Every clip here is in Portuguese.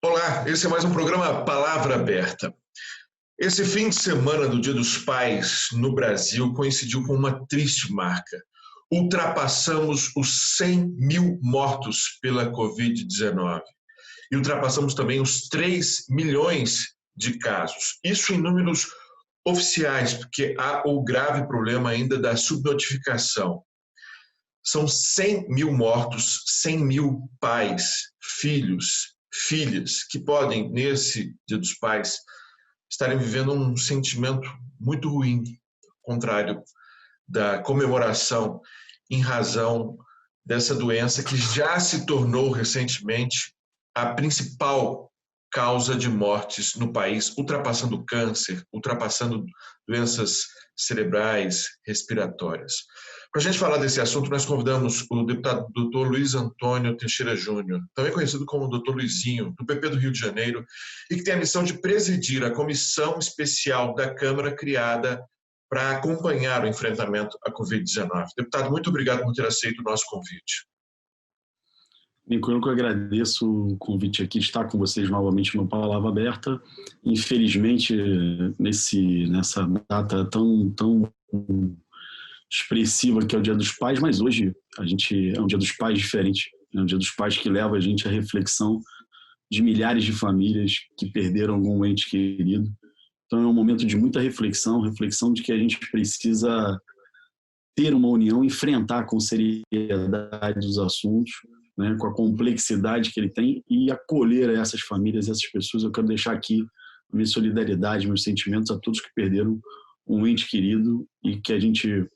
Olá, esse é mais um programa Palavra Aberta. Esse fim de semana do Dia dos Pais no Brasil coincidiu com uma triste marca. Ultrapassamos os 100 mil mortos pela Covid-19 e ultrapassamos também os 3 milhões de casos. Isso em números oficiais, porque há o grave problema ainda da subnotificação. São 100 mil mortos, 100 mil pais, filhos, filhas, que podem, nesse Dia dos Pais, estarem vivendo um sentimento muito ruim, contrário da comemoração, em razão dessa doença que já se tornou recentemente a principal causa de mortes no país, ultrapassando o câncer, ultrapassando doenças cerebrais, respiratórias. Para a gente falar desse assunto, nós convidamos o deputado Dr. Luiz Antônio Teixeira Júnior, também conhecido como Dr. Luizinho, do PP do Rio de Janeiro, e que tem a missão de presidir a comissão especial da Câmara criada para acompanhar o enfrentamento à Covid-19. Deputado, muito obrigado por ter aceito o nosso convite. Eu que agradeço o convite aqui de estar com vocês novamente no Palavra Aberta. Infelizmente, nessa data tão expressiva que é o Dia dos Pais, mas hoje é um Dia dos Pais diferente. É um Dia dos Pais que leva a gente à reflexão de milhares de famílias que perderam algum ente querido. Então é um momento de muita reflexão de que a gente precisa ter uma união, enfrentar com seriedade os assuntos, né, com a complexidade que ele tem, e acolher essas famílias, essas pessoas. Eu quero deixar aqui a minha solidariedade, meus sentimentos a todos que perderam um ente querido e que a gente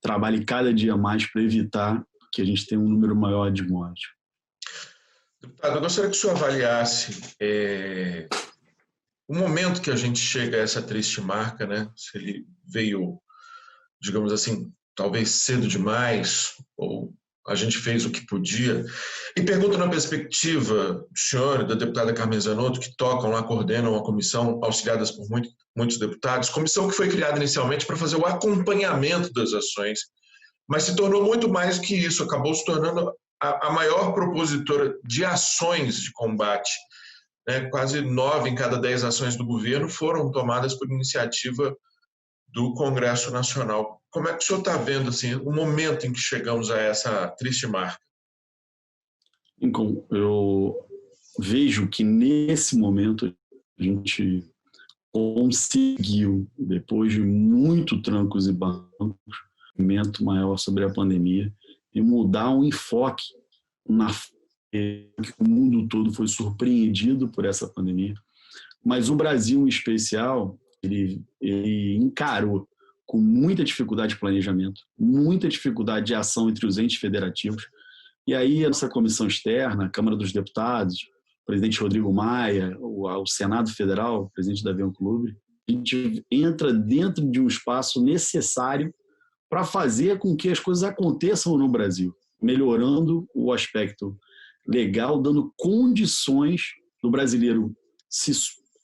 trabalhe cada dia mais para evitar que a gente tenha um número maior de mortes. Deputado, eu gostaria que o senhor avaliasse o momento que a gente chega a essa triste marca, né? Se ele veio, digamos assim, talvez cedo demais, ou a gente fez o que podia. E pergunto na perspectiva do senhor e da deputada Carmen Zanotto, que tocam lá, coordenam a comissão, auxiliadas por muitos deputados, comissão que foi criada inicialmente para fazer o acompanhamento das ações, mas se tornou muito mais que isso, acabou se tornando a maior propositora de ações de combate. Quase 9 em cada 10 ações do governo foram tomadas por iniciativa do Congresso Nacional. Como é que o senhor está vendo assim, o momento em que chegamos a essa triste marca? Então, eu vejo que nesse momento a gente conseguiu, depois de muito trancos e barrancos, um momento maior sobre a pandemia e mudar um enfoque que o mundo todo foi surpreendido por essa pandemia, mas o Brasil em especial, ele encarou com muita dificuldade de planejamento, muita dificuldade de ação entre os entes federativos. E aí a nossa comissão externa, a Câmara dos Deputados, o presidente Rodrigo Maia, o Senado Federal, o presidente da Avião Clube, a gente entra dentro de um espaço necessário para fazer com que as coisas aconteçam no Brasil, melhorando o aspecto legal, dando condições do brasileiro se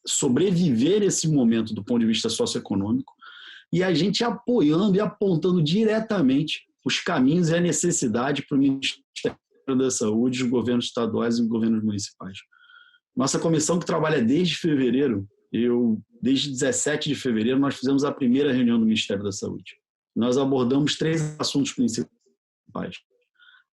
sobreviver esse momento do ponto de vista socioeconômico, e a gente apoiando e apontando diretamente os caminhos e a necessidade para o Ministério da Saúde, os governos estaduais e os governos municipais. Nossa comissão, que trabalha desde fevereiro, desde 17 de fevereiro, nós fizemos a primeira reunião do Ministério da Saúde. Nós abordamos 3 assuntos principais.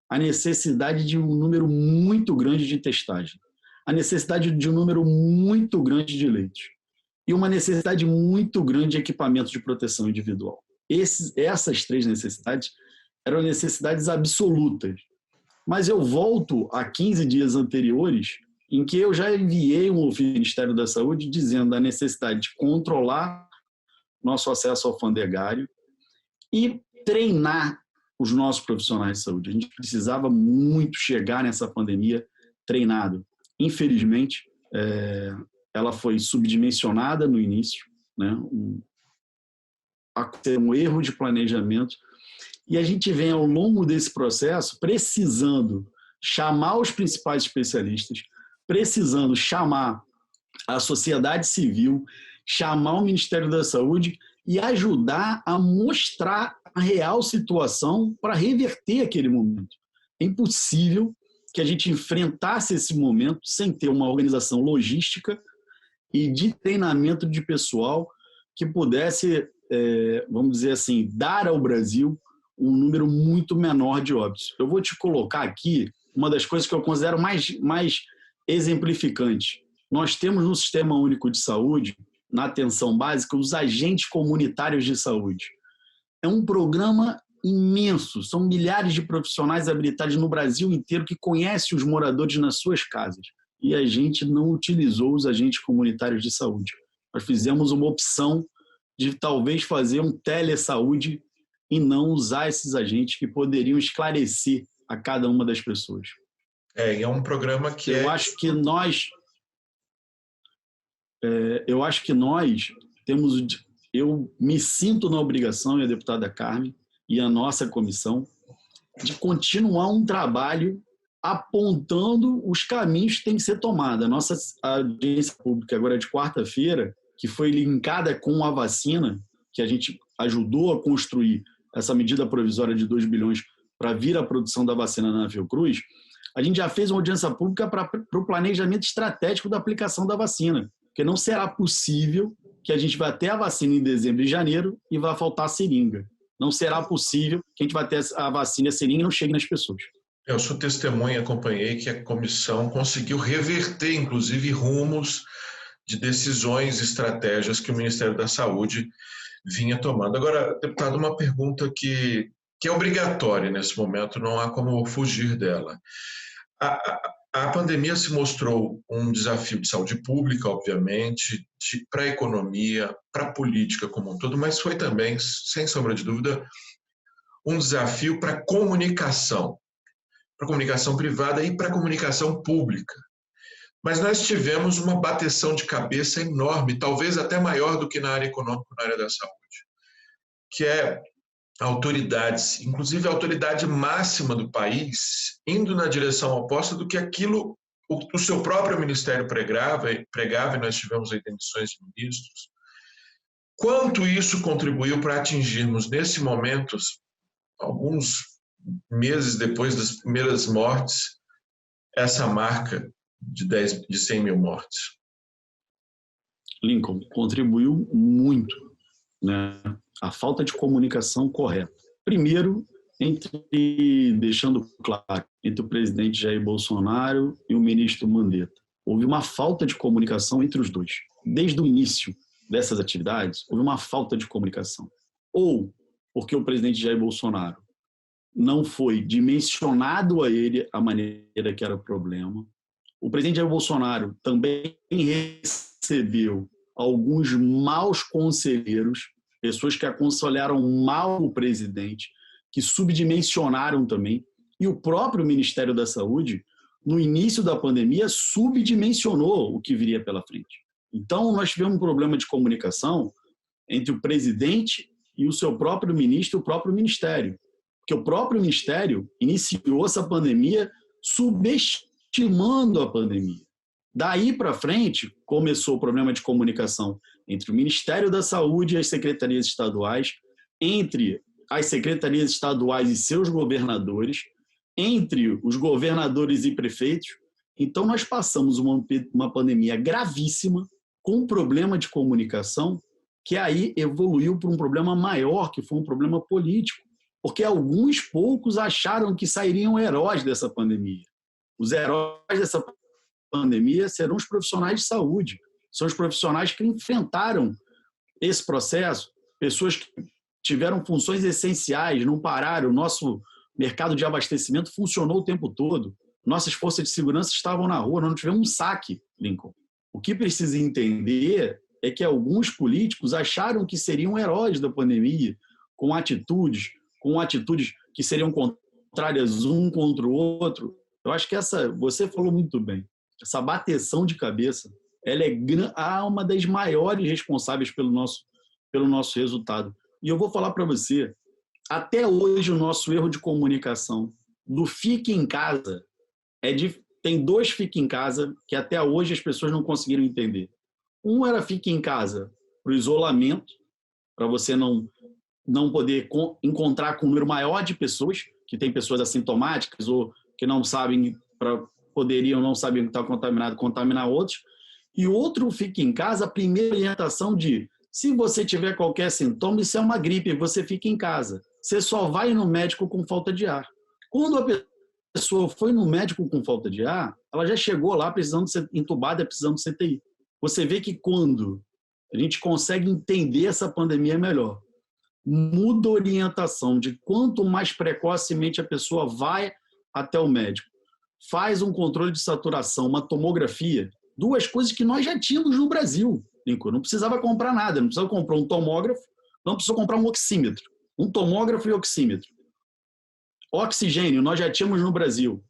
A necessidade de um número muito grande de testagem, a necessidade de um número muito grande de leitos e uma necessidade muito grande de equipamentos de proteção individual. Essas 3 necessidades eram necessidades absolutas. Mas eu volto a 15 dias anteriores, em que eu já enviei um ofício ao Ministério da Saúde dizendo da necessidade de controlar nosso acesso alfandegário e treinar os nossos profissionais de saúde. A gente precisava muito chegar nessa pandemia treinado. Infelizmente, ela foi subdimensionada no início, né? Um erro de planejamento, e a gente vem ao longo desse processo precisando chamar os principais especialistas, precisando chamar a sociedade civil, chamar o Ministério da Saúde e ajudar a mostrar a real situação para reverter aquele momento. É impossível que a gente enfrentasse esse momento sem ter uma organização logística e de treinamento de pessoal que pudesse, vamos dizer assim, dar ao Brasil um número muito menor de óbitos. Eu vou te colocar aqui uma das coisas que eu considero mais exemplificante. Nós temos no Sistema Único de Saúde, na atenção básica, os agentes comunitários de saúde. É um programa imenso, são milhares de profissionais habilitados no Brasil inteiro que conhecem os moradores nas suas casas. E a gente não utilizou os agentes comunitários de saúde. Nós fizemos uma opção de talvez fazer um telesaúde e não usar esses agentes que poderiam esclarecer a cada uma das pessoas. E é um programa que eu acho que nós temos, eu me sinto na obrigação, e a deputada Carmen e a nossa comissão, de continuar um trabalho apontando os caminhos que têm que ser tomados. A nossa audiência pública agora de quarta-feira, que foi linkada com a vacina, que a gente ajudou a construir essa medida provisória de 2 bilhões para vir a produção da vacina na Fiocruz, a gente já fez uma audiência pública para o planejamento estratégico da aplicação da vacina, porque não será possível que a gente vai ter a vacina em dezembro e janeiro e vai faltar a seringa. Não será possível que a gente vai ter a vacina e a seringa e não chegue nas pessoas. Eu sou testemunha, acompanhei que a comissão conseguiu reverter, inclusive, rumos de decisões e estratégias que o Ministério da Saúde vinha tomando. Agora, deputado, uma pergunta que é obrigatória nesse momento, não há como fugir dela. A pandemia se mostrou um desafio de saúde pública, obviamente, para a economia, para a política como um todo, mas foi também, sem sombra de dúvida, um desafio para a comunicação privada e para a comunicação pública. Mas nós tivemos uma bateção de cabeça enorme, talvez até maior do que na área econômica, na área da saúde, que é autoridades, inclusive a autoridade máxima do país, indo na direção oposta do que aquilo o seu próprio ministério pregava, e nós tivemos aí demissões de ministros. Quanto isso contribuiu para atingirmos, nesse momento, alguns meses depois das primeiras mortes, essa marca de 100 mil mortes? Lincoln, contribuiu muito, né? A falta de comunicação correta. Primeiro, deixando claro, entre o presidente Jair Bolsonaro e o ministro Mandetta. Houve uma falta de comunicação entre os dois. Desde o início dessas atividades, houve uma falta de comunicação. Ou porque o presidente Jair Bolsonaro não foi dimensionado a ele a maneira que era o problema. O presidente Jair Bolsonaro também recebeu alguns maus conselheiros, pessoas que aconselharam mal o presidente, que subdimensionaram também. E o próprio Ministério da Saúde, no início da pandemia, subdimensionou o que viria pela frente. Então, nós tivemos um problema de comunicação entre o presidente e o seu próprio ministro e o próprio ministério. Porque o próprio ministério iniciou essa pandemia subestimando a pandemia. Daí para frente, começou o problema de comunicação entre o Ministério da Saúde e as secretarias estaduais, entre as secretarias estaduais e seus governadores, entre os governadores e prefeitos. Então, nós passamos uma pandemia gravíssima, com um problema de comunicação, que aí evoluiu para um problema maior, que foi um problema político, porque alguns poucos acharam que sairiam heróis dessa pandemia. Os heróis dessa pandemia serão os profissionais de saúde, são os profissionais que enfrentaram esse processo, pessoas que tiveram funções essenciais, não pararam, o nosso mercado de abastecimento funcionou o tempo todo, nossas forças de segurança estavam na rua, nós não tivemos um saque, Lincoln. O que precisa entender é que alguns políticos acharam que seriam heróis da pandemia, com atitudes que seriam contrárias um contra o outro. Eu acho que você falou muito bem, essa bateção de cabeça, ela é uma das maiores responsáveis pelo nosso resultado. E eu vou falar para você, até hoje o nosso erro de comunicação do fique em casa, tem 2 fique em casa que até hoje as pessoas não conseguiram entender. Um era fique em casa para o isolamento, para você não poder encontrar com um número maior de pessoas, que tem pessoas assintomáticas ou que não sabem poderiam não saber que está contaminado, contaminar outros. E outro fica em casa, a primeira orientação de, se você tiver qualquer sintoma, isso é uma gripe, você fica em casa. Você só vai no médico com falta de ar. Quando a pessoa foi no médico com falta de ar, ela já chegou lá precisando ser entubada, precisando de CTI. Você vê que quando a gente consegue entender essa pandemia melhor, muda a orientação de quanto mais precocemente a pessoa vai até o médico, faz um controle de saturação, uma tomografia, duas coisas que nós já tínhamos no Brasil. Não precisava comprar nada, não precisava comprar um tomógrafo, não precisava comprar um oxímetro. Um tomógrafo e oxímetro. Oxigênio, nós já tínhamos no Brasil.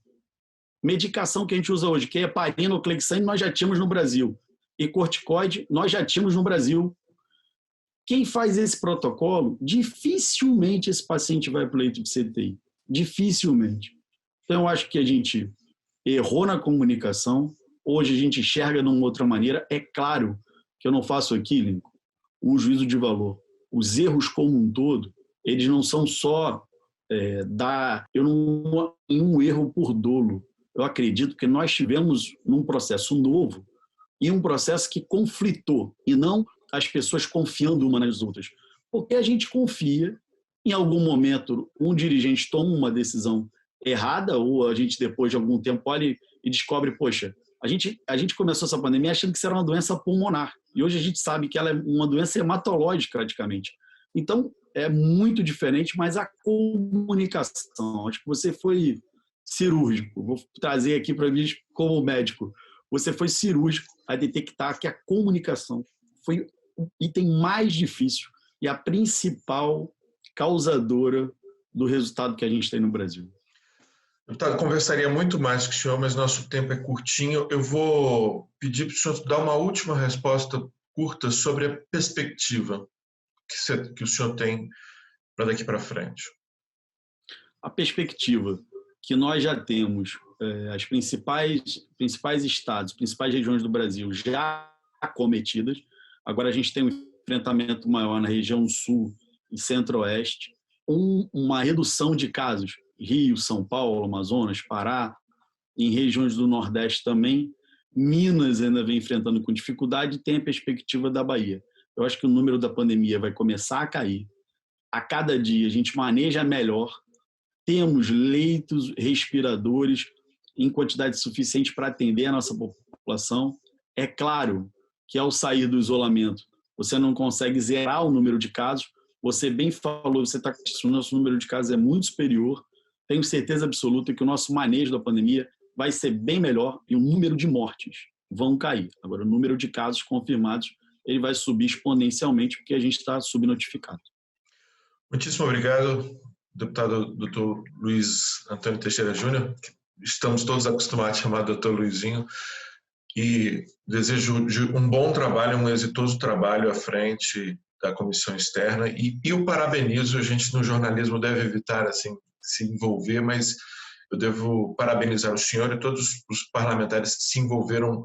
Medicação que a gente usa hoje, que é heparina ou clexane, nós já tínhamos no Brasil. E corticoide, nós já tínhamos no Brasil. Quem faz esse protocolo, dificilmente esse paciente vai para o leito de CTI. Dificilmente. Então, eu acho que a gente errou na comunicação. Hoje a gente enxerga de uma outra maneira. É claro que eu não faço aqui, Lincoln, um juízo de valor. Os erros como um todo, eles não são só um erro por dolo. Eu acredito que nós tivemos num processo novo e um processo que conflitou, e não as pessoas confiando uma nas outras. Porque a gente confia, em algum momento, um dirigente toma uma decisão errada, ou a gente depois de algum tempo olha e descobre, poxa, a gente começou essa pandemia achando que isso era uma doença pulmonar, e hoje a gente sabe que ela é uma doença hematológica praticamente. Então, é muito diferente, mas a comunicação, acho que você foi cirúrgico, vou trazer aqui para mim como médico, você foi cirúrgico a detectar que a comunicação foi o item mais difícil e a principal causadora do resultado que a gente tem no Brasil. Deputado, conversaria muito mais com o senhor, mas nosso tempo é curtinho. Eu vou pedir para o senhor dar uma última resposta curta sobre a perspectiva que o senhor tem para daqui para frente. A perspectiva que nós já temos, as principais estados, principais regiões do Brasil já acometidas. Agora a gente tem um enfrentamento maior na região sul e centro-oeste, uma redução de casos, Rio, São Paulo, Amazonas, Pará, em regiões do Nordeste também. Minas ainda vem enfrentando com dificuldade e tem a perspectiva da Bahia. Eu acho que o número da pandemia vai começar a cair. A cada dia a gente maneja melhor, temos leitos, respiradores em quantidade suficiente para atender a nossa população. É claro que ao sair do isolamento, você não consegue zerar o número de casos. Você bem falou, o nosso número de casos é muito superior. Tenho certeza absoluta que o nosso manejo da pandemia vai ser bem melhor e o número de mortes vão cair. Agora, o número de casos confirmados ele vai subir exponencialmente porque a gente está subnotificado. Muitíssimo obrigado, deputado Dr. Luiz Antônio Teixeira Júnior. Estamos todos acostumados a chamar Dr. Luizinho. E desejo um bom trabalho, um exitoso trabalho à frente da comissão externa. E o parabenizo, a gente no jornalismo deve evitar assim, se envolver, mas eu devo parabenizar o senhor e todos os parlamentares que se envolveram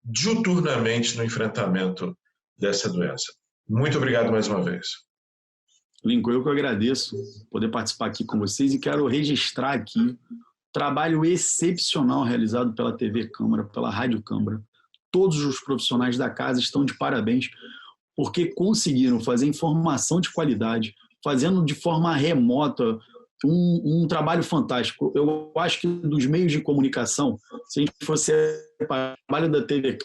diuturnamente no enfrentamento dessa doença. Muito obrigado mais uma vez. Lincoln, eu que agradeço poder participar aqui com vocês e quero registrar aqui o trabalho excepcional realizado pela TV Câmara, pela Rádio Câmara. Todos os profissionais da casa estão de parabéns porque conseguiram fazer informação de qualidade, fazendo de forma remota um trabalho fantástico. Eu acho que dos meios de comunicação, se a gente fosse o trabalho da TV,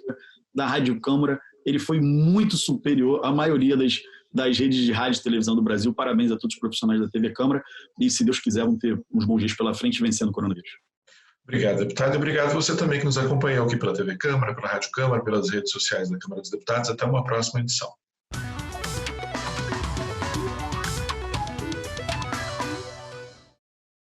da Rádio Câmara, ele foi muito superior à maioria das redes de rádio e televisão do Brasil. Parabéns a todos os profissionais da TV Câmara e, se Deus quiser, vão ter uns bons dias pela frente vencendo o coronavírus. Obrigado, deputado. E obrigado você também que nos acompanhou aqui pela TV Câmara, pela Rádio Câmara, pelas redes sociais da Câmara dos Deputados. Até uma próxima edição.